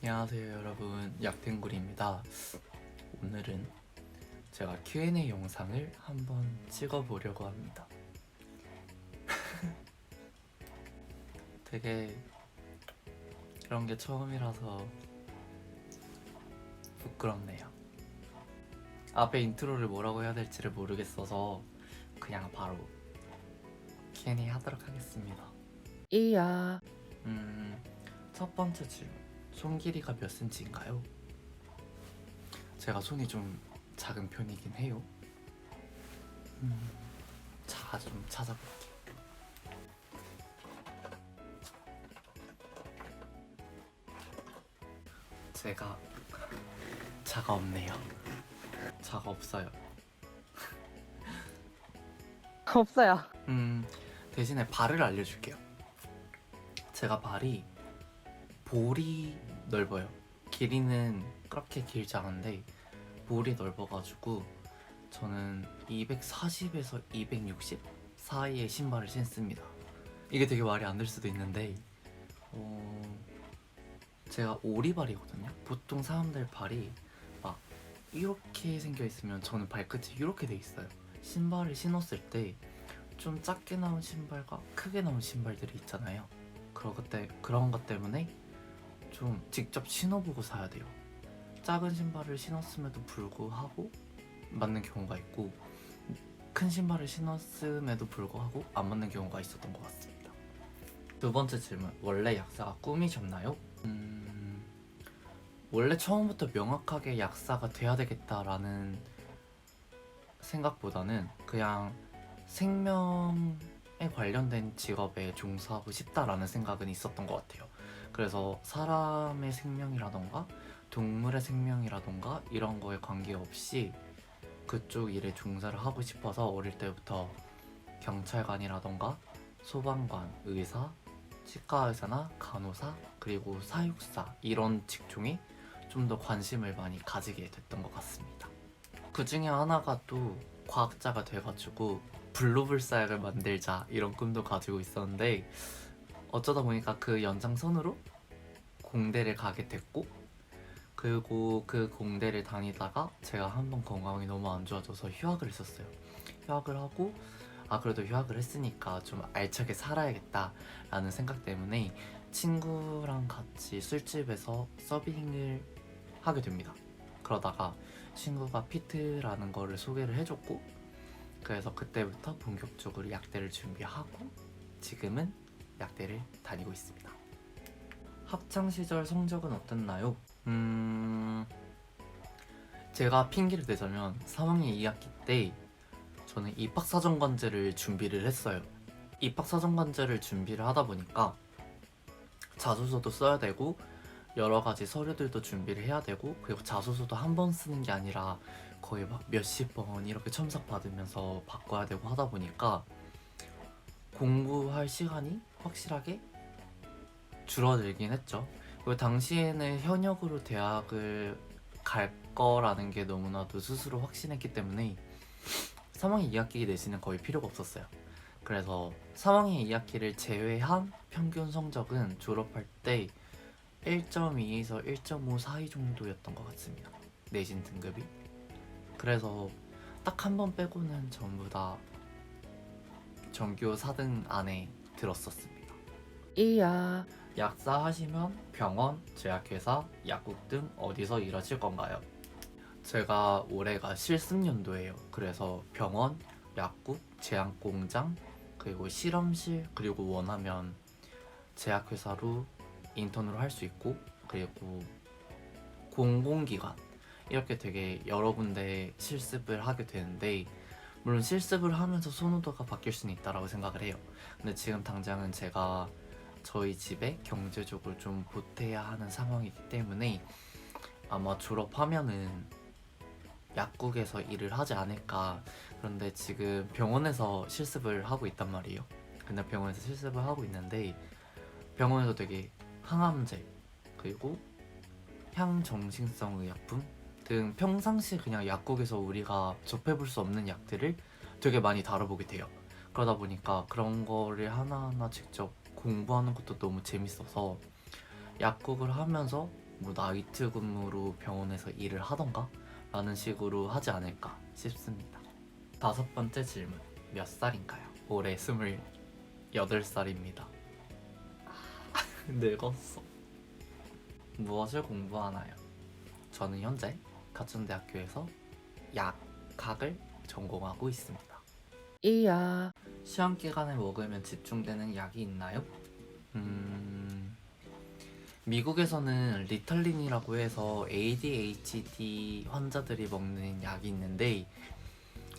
안녕하세요 여러분, 약탱구리입니다. 오늘은 제가 Q&A 영상을 한번 찍어보려고 합니다. 되게 이런 게 처음이라서 부끄럽네요. 앞에 인트로를 뭐라고 해야 될지를 모르겠어서 그냥 바로 Q&A 하도록 하겠습니다. 이야. 첫 번째 질문. 손 길이가 몇 cm인가요? 제가 손이 좀 작은 편이긴 해요. 자, 좀 찾아볼게요. 제가 자가 없네요. 자가 없어요. 없어요. 대신에 발을 알려줄게요. 제가 발이 볼이 넓어요. 길이는 그렇게 길지 않은데 볼이 넓어가지고 저는 240에서 260 사이의 신발을 신습니다. 이게 되게 말이 안 될 수도 있는데 제가 오리발이거든요. 보통 사람들 발이 막 이렇게 생겨 있으면 저는 발끝이 이렇게 돼 있어요. 신발을 신었을 때 좀 작게 나온 신발과 크게 나온 신발들이 있잖아요. 그런 것 때문에 좀 직접 신어보고 사야 돼요. 작은 신발을 신었음에도 불구하고 맞는 경우가 있고, 큰 신발을 신었음에도 불구하고 안 맞는 경우가 있었던 것 같습니다. 두 번째 질문. 원래 약사가 꿈이셨나요? 원래 처음부터 명확하게 약사가 돼야 되겠다라는 생각보다는 그냥 생명에 관련된 직업에 종사하고 싶다라는 생각은 있었던 것 같아요. 그래서 사람의 생명이라던가 동물의 생명이라던가 이런 거에 관계없이 그쪽 일에 종사를 하고 싶어서 어릴 때부터 경찰관이라던가 소방관, 의사, 치과의사나 간호사, 그리고 사육사 이런 직종에 좀 더 관심을 많이 가지게 됐던 것 같습니다. 그 중에 하나가 또 과학자가 돼가지고 블루불사약을 만들자 이런 꿈도 가지고 있었는데, 어쩌다 보니까 그 연장선으로 공대를 가게 됐고, 그리고 그 공대를 다니다가 제가 한번 건강이 너무 안 좋아져서 휴학을 했었어요. 휴학을 하고 그래도 휴학을 했으니까 좀 알차게 살아야겠다라는 생각 때문에 친구랑 같이 술집에서 서빙을 하게 됩니다. 그러다가 친구가 피트라는 거를 소개를 해줬고, 그래서 그때부터 본격적으로 약대를 준비하고 지금은 약대를 다니고 있습니다. 학창시절 성적은 어땠나요? 제가 핑계를 대자면 3학년 2학기 때 저는 입학사정관제를 준비를 했어요. 입학사정관제를 준비를 하다 보니까 자소서도 써야 되고 여러 가지 서류들도 준비를 해야 되고, 그리고 자소서도 한 번 쓰는 게 아니라 거의 막 몇십 번 이렇게 첨삭 받으면서 바꿔야 되고 하다 보니까 공부할 시간이 확실하게 줄어들긴 했죠. 그리고 당시에는 현역으로 대학을 갈 거라는 게 너무나도 스스로 확신했기 때문에 3학년 2학기 내신은 거의 필요가 없었어요. 그래서 3학년 2학기를 제외한 평균 성적은 졸업할 때 1.2에서 1.5 사이 정도였던 것 같습니다. 내신 등급이. 그래서 딱 한 번 빼고는 전부 다 전교 4등 안에 들었었습니다. 이야. 약사 하시면 병원, 제약회사, 약국 등 어디서 일하실 건가요? 제가 올해가 실습연도예요. 그래서 병원, 약국, 제약공장, 그리고 실험실, 그리고 원하면 제약회사로 인턴으로 할 수 있고, 그리고 공공기관 이렇게 되게 여러 군데 실습을 하게 되는데, 물론 실습을 하면서 선호도가 바뀔 수는 있다고 생각을 해요. 근데 지금 당장은 제가 저희 집에 경제적으로 좀 보태야 하는 상황이기 때문에 아마 졸업하면은 약국에서 일을 하지 않을까. 그런데 지금 병원에서 실습을 하고 있단 말이에요. 근데 병원에서 실습을 하고 있는데 병원에서 되게 항암제, 그리고 향정신성 의약품 등 평상시 그냥 약국에서 우리가 접해볼 수 없는 약들을 되게 많이 다뤄보게 돼요. 그러다 보니까 그런 거를 하나하나 직접 공부하는 것도 너무 재밌어서 약국을 하면서 뭐 나이트 근무로 병원에서 일을 하던가 라는 식으로 하지 않을까 싶습니다. 5번째 질문, 몇 살인가요? 올해 28살입니다. 늙었어. 무엇을 공부하나요? 저는 현재 가천대학교에서 약학을 전공하고 있습니다. 이야. 시험 기간에 먹으면 집중되는 약이 있나요? 미국에서는 리탈린이라고 해서 ADHD 환자들이 먹는 약이 있는데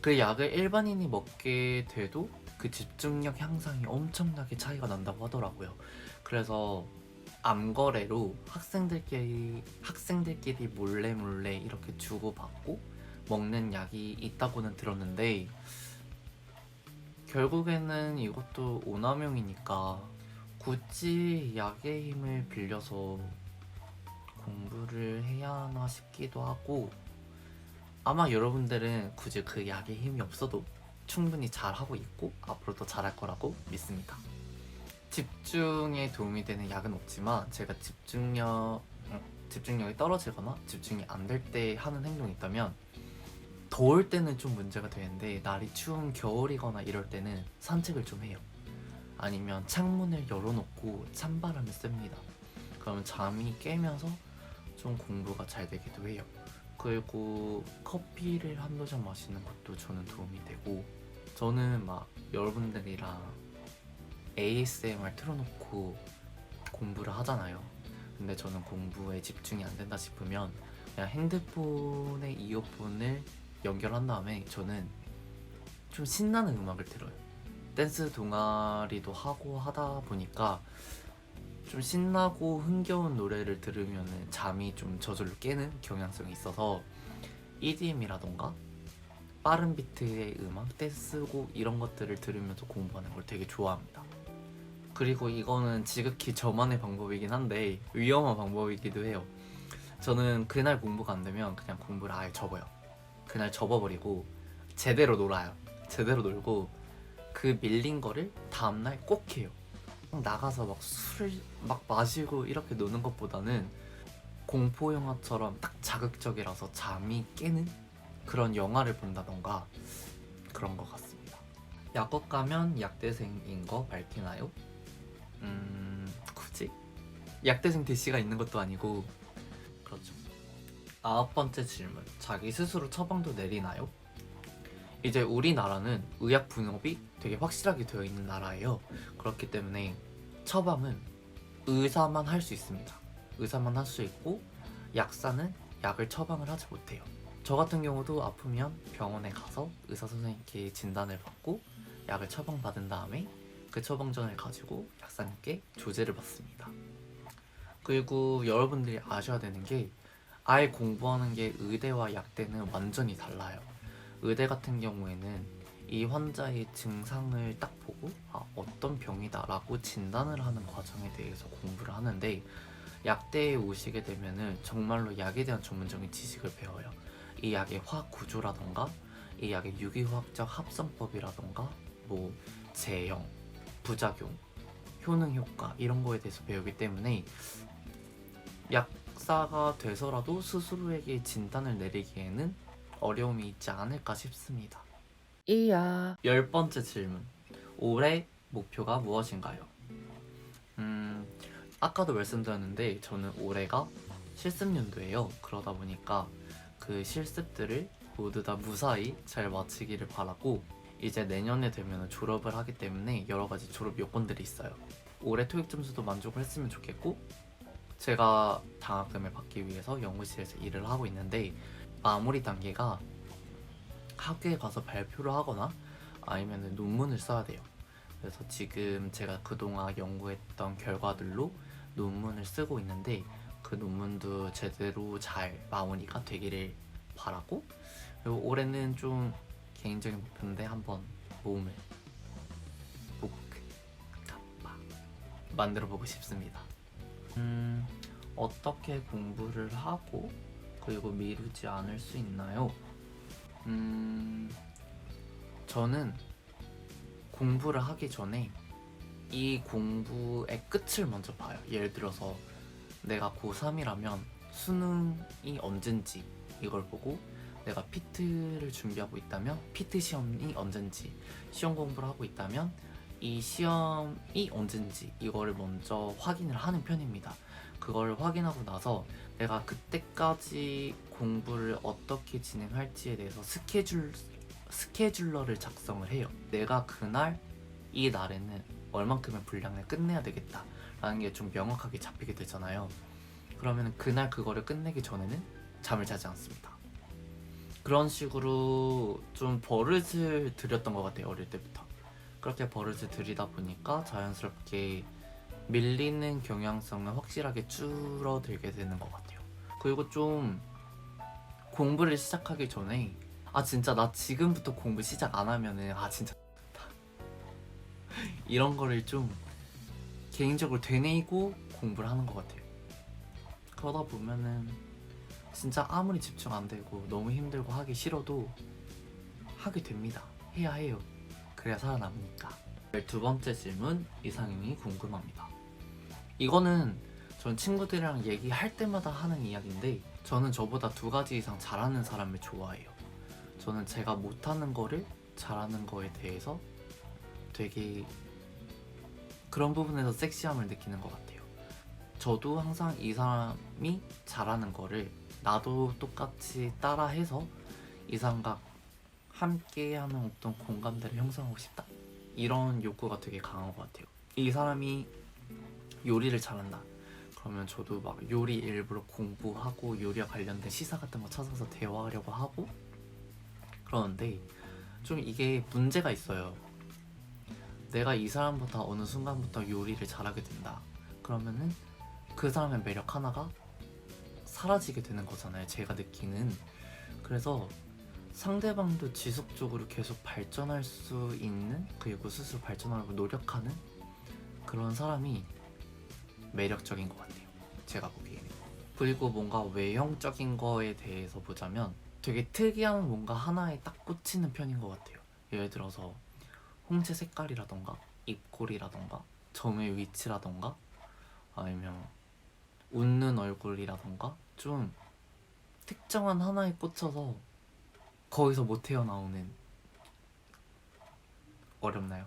그 약을 일반인이 먹게 돼도 그 집중력 향상이 엄청나게 차이가 난다고 하더라고요. 그래서 암거래로 학생들끼리 몰래 이렇게 주고받고 먹는 약이 있다고는 들었는데 결국에는 이것도 오남용이니까 굳이 약의 힘을 빌려서 공부를 해야 하나 싶기도 하고 아마 여러분들은 굳이 그 약의 힘이 없어도 충분히 잘하고 있고 앞으로도 잘할 거라고 믿습니다. 집중에 도움이 되는 약은 없지만 제가 집중력이 떨어지거나 집중이 안 될 때 하는 행동이 있다면 더울 때는 좀 문제가 되는데 날이 추운 겨울이거나 이럴 때는 산책을 좀 해요. 아니면 창문을 열어놓고 찬바람을 쐭니다. 그러면 잠이 깨면서 좀 공부가 잘 되기도 해요. 그리고 커피를 한두 잔 마시는 것도 저는 도움이 되고 저는 막 여러분들이랑 ASMR 틀어놓고 공부를 하잖아요. 근데 저는 공부에 집중이 안 된다 싶으면 그냥 핸드폰에 이어폰을 연결한 다음에 저는 좀 신나는 음악을 들어요. 댄스 동아리도 하고 하다 보니까 좀 신나고 흥겨운 노래를 들으면 잠이 좀 저절로 깨는 경향성이 있어서 EDM이라던가 빠른 비트의 음악, 댄스곡 이런 것들을 들으면서 공부하는 걸 되게 좋아합니다. 그리고 이거는 지극히 저만의 방법이긴 한데 위험한 방법이기도 해요. 저는 그날 공부가 안 되면 그냥 공부를 아예 접어요. 그날 접어버리고 제대로 놀아요. 제대로 놀고 그 밀린 거를 다음날 꼭 해요. 나가서 막 술을 막 마시고 이렇게 노는 것보다는 공포 영화처럼 딱 자극적이라서 잠이 깨는 그런 영화를 본다던가 그런 것 같습니다. 약국 가면 약대생인 거 밝히나요? 굳이? 약대생 DC가 있는 것도 아니고 그렇죠. 9번째 질문, 자기 스스로 처방도 내리나요? 이제 우리나라는 의약 분업이 되게 확실하게 되어 있는 나라예요. 그렇기 때문에 처방은 의사만 할 수 있습니다. 의사만 할 수 있고 약사는 약을 처방을 하지 못해요. 저 같은 경우도 아프면 병원에 가서 의사 선생님께 진단을 받고 약을 처방받은 다음에 그 처방전을 가지고 약사님께 조제를 받습니다. 그리고 여러분들이 아셔야 되는 게 아예 공부하는 게 의대와 약대는 완전히 달라요. 의대 같은 경우에는 이 환자의 증상을 딱 보고 어떤 병이다 라고 진단을 하는 과정에 대해서 공부를 하는데 약대에 오시게 되면은 정말로 약에 대한 전문적인 지식을 배워요. 이 약의 화학 구조라던가 이 약의 유기화학적 합성법이라던가 뭐 제형, 부작용, 효능 효과 이런 거에 대해서 배우기 때문에 약사가 돼서라도 스스로에게 진단을 내리기에는 어려움이 있지 않을까 싶습니다. 이야. 10번째 질문, 올해 목표가 무엇인가요? 아까도 말씀드렸는데 저는 올해가 실습연도예요. 그러다 보니까 그 실습들을 모두 다 무사히 잘 마치기를 바라고 이제 내년에 되면 졸업을 하기 때문에 여러 가지 졸업 요건들이 있어요. 올해 토익 점수도 만족을 했으면 좋겠고 제가 장학금을 받기 위해서 연구실에서 일을 하고 있는데 마무리 단계가 학교에 가서 발표를 하거나 아니면 논문을 써야 돼요. 그래서 지금 제가 그동안 연구했던 결과들로 논문을 쓰고 있는데 그 논문도 제대로 잘 마무리가 되기를 바라고 그리고 올해는 좀 개인적인 목표인데 한번 몸을 만들어 보고 싶습니다. 어떻게 공부를 하고 그리고 미루지 않을 수 있나요? 저는 공부를 하기 전에 이 공부의 끝을 먼저 봐요. 예를 들어서 내가 고3이라면 수능이 언젠지 이걸 보고, 내가 피트를 준비하고 있다면 피트 시험이 언젠지, 시험 공부를 하고 있다면 이 시험이 언젠지 이거를 먼저 확인을 하는 편입니다. 그걸 확인하고 나서 내가 그때까지 공부를 어떻게 진행할지에 대해서 스케줄러를 작성을 해요. 내가 그날 이 날에는 얼만큼의 분량을 끝내야 되겠다라는 게 좀 명확하게 잡히게 되잖아요. 그러면 그날 그거를 끝내기 전에는 잠을 자지 않습니다. 그런 식으로 좀 버릇을 들였던 것 같아요, 어릴 때부터. 그렇게 버릇을 들이다 보니까 자연스럽게 밀리는 경향성은 확실하게 줄어들게 되는 것 같아요. 그리고 좀 공부를 시작하기 전에 진짜 나 지금부터 공부 시작 안 하면은 진짜 이런 거를 좀 개인적으로 되뇌이고 공부를 하는 것 같아요. 그러다 보면은 진짜 아무리 집중 안 되고 너무 힘들고 하기 싫어도 하게 됩니다. 해야 해요. 그래야 살아남으니까. 12번째 질문, 이상형이 궁금합니다. 이거는 전 친구들이랑 얘기할 때마다 하는 이야기인데, 저는 저보다 2가지 이상 잘하는 사람을 좋아해요. 저는 제가 못하는 거를 잘하는 거에 대해서 되게 그런 부분에서 섹시함을 느끼는 것 같아요. 저도 항상 이 사람이 잘하는 거를 나도 똑같이 따라해서 이 사람과 함께하는 어떤 공감대를 형성하고 싶다, 이런 욕구가 되게 강한 것 같아요. 이 사람이 요리를 잘한다 그러면 저도 막 요리 일부러 공부하고 요리와 관련된 시사 같은 거 찾아서 대화하려고 하고 그러는데, 좀 이게 문제가 있어요. 내가 이 사람보다 어느 순간부터 요리를 잘하게 된다 그러면은 그 사람의 매력 하나가 사라지게 되는 거잖아요, 제가 느끼는. 그래서 상대방도 지속적으로 계속 발전할 수 있는, 그리고 스스로 발전하려고 노력하는 그런 사람이 매력적인 것 같아요, 제가 보기에는. 그리고 뭔가 외형적인 거에 대해서 보자면 되게 특이한 뭔가 하나에 딱 꽂히는 편인 것 같아요. 예를 들어서 홍채 색깔이라던가 입꼬리라던가 점의 위치라던가 아니면 웃는 얼굴이라던가 좀 특정한 하나에 꽂혀서 거기서 못 헤어나오는. 어렵나요?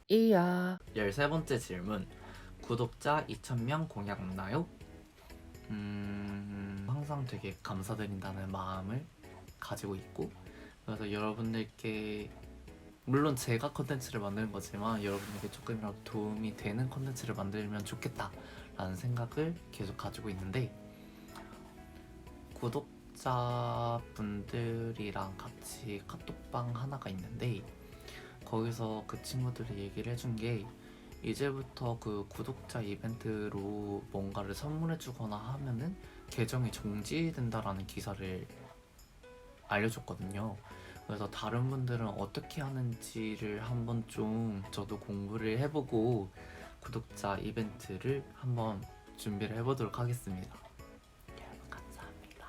이야. 13번째 질문, 구독자 2,000명 공약 없나요? 항상 되게 감사드린다는 마음을 가지고 있고, 그래서 여러분들께, 물론 제가 컨텐츠를 만드는 거지만 여러분에게 조금이라도 도움이 되는 컨텐츠를 만들면 좋겠다 라는 생각을 계속 가지고 있는데, 구독자분들이랑 같이 카톡방 하나가 있는데 거기서 그 친구들이 얘기를 해준 게, 이제부터 그 구독자 이벤트로 뭔가를 선물해주거나 하면은 계정이 정지된다라는 기사를 알려줬거든요. 그래서 다른 분들은 어떻게 하는지를 한번 좀 저도 공부를 해보고 구독자 이벤트를 한번 준비를 해보도록 하겠습니다. 여러분 감사합니다.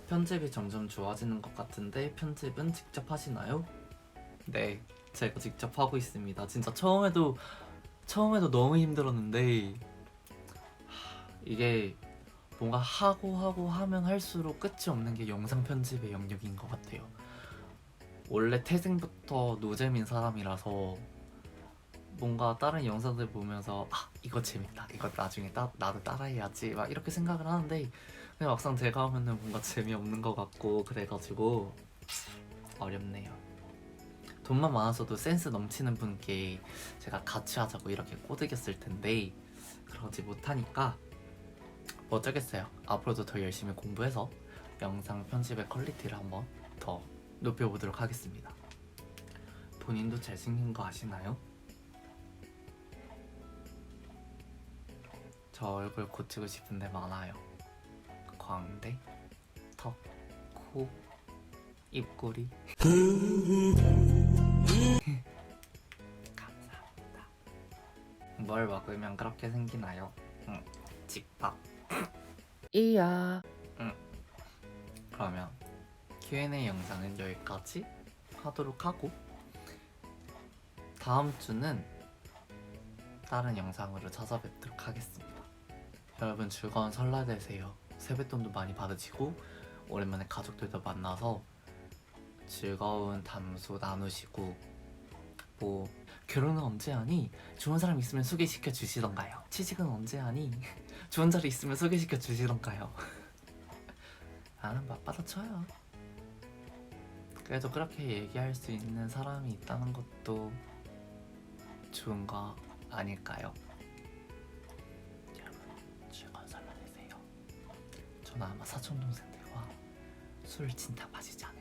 편집이 점점 좋아지는 것 같은데 편집은 직접 하시나요? 네, 제가 직접 하고 있습니다. 진짜 처음에도 너무 힘들었는데 이게 뭔가 하고 하면 할수록 끝이 없는 게 영상 편집의 영역인 것 같아요. 원래 태생부터 노잼인 사람이라서 뭔가 다른 영상들 보면서 이거 재밌다, 이거 나중에 나도 따라해야지 막 이렇게 생각을 하는데, 근데 막상 제가 하면은 뭔가 재미없는 것 같고 그래가지고 어렵네요. 돈만 많아서도 센스 넘치는 분께 제가 같이 하자고 이렇게 꼬드겼을 텐데 그러지 못하니까 뭐 어쩌겠어요. 앞으로도 더 열심히 공부해서 영상 편집의 퀄리티를 한번 더 높여보도록 하겠습니다. 본인도 잘생긴 거 아시나요? 저 얼굴 고치고 싶은 데 많아요. 광대, 턱, 코, 입꼬리. 감사합니다. 뭘 먹으면 그렇게 생기나요? 집밥. 이야. 그러면 Q&A 영상은 여기까지 하도록 하고, 다음 주는 다른 영상으로 찾아뵙도록 하겠습니다. 여러분 즐거운 설날 되세요. 세뱃돈도 많이 받으시고 오랜만에 가족들도 만나서 즐거운 담소 나누시고 뭐 결혼은 언제 하니? 좋은 사람 있으면 소개시켜 주시던가요. 취직은 언제 하니? 좋은 자리 있으면 소개시켜 주시던가요. 나는 맞받아쳐요. 그래도 그렇게 얘기할 수 있는 사람이 있다는 것도 좋은 거 아닐까요? 여러분 즐거운 설날 되세요. 저는 아마 사촌 동생들과 술 진짜 마시지 않을까.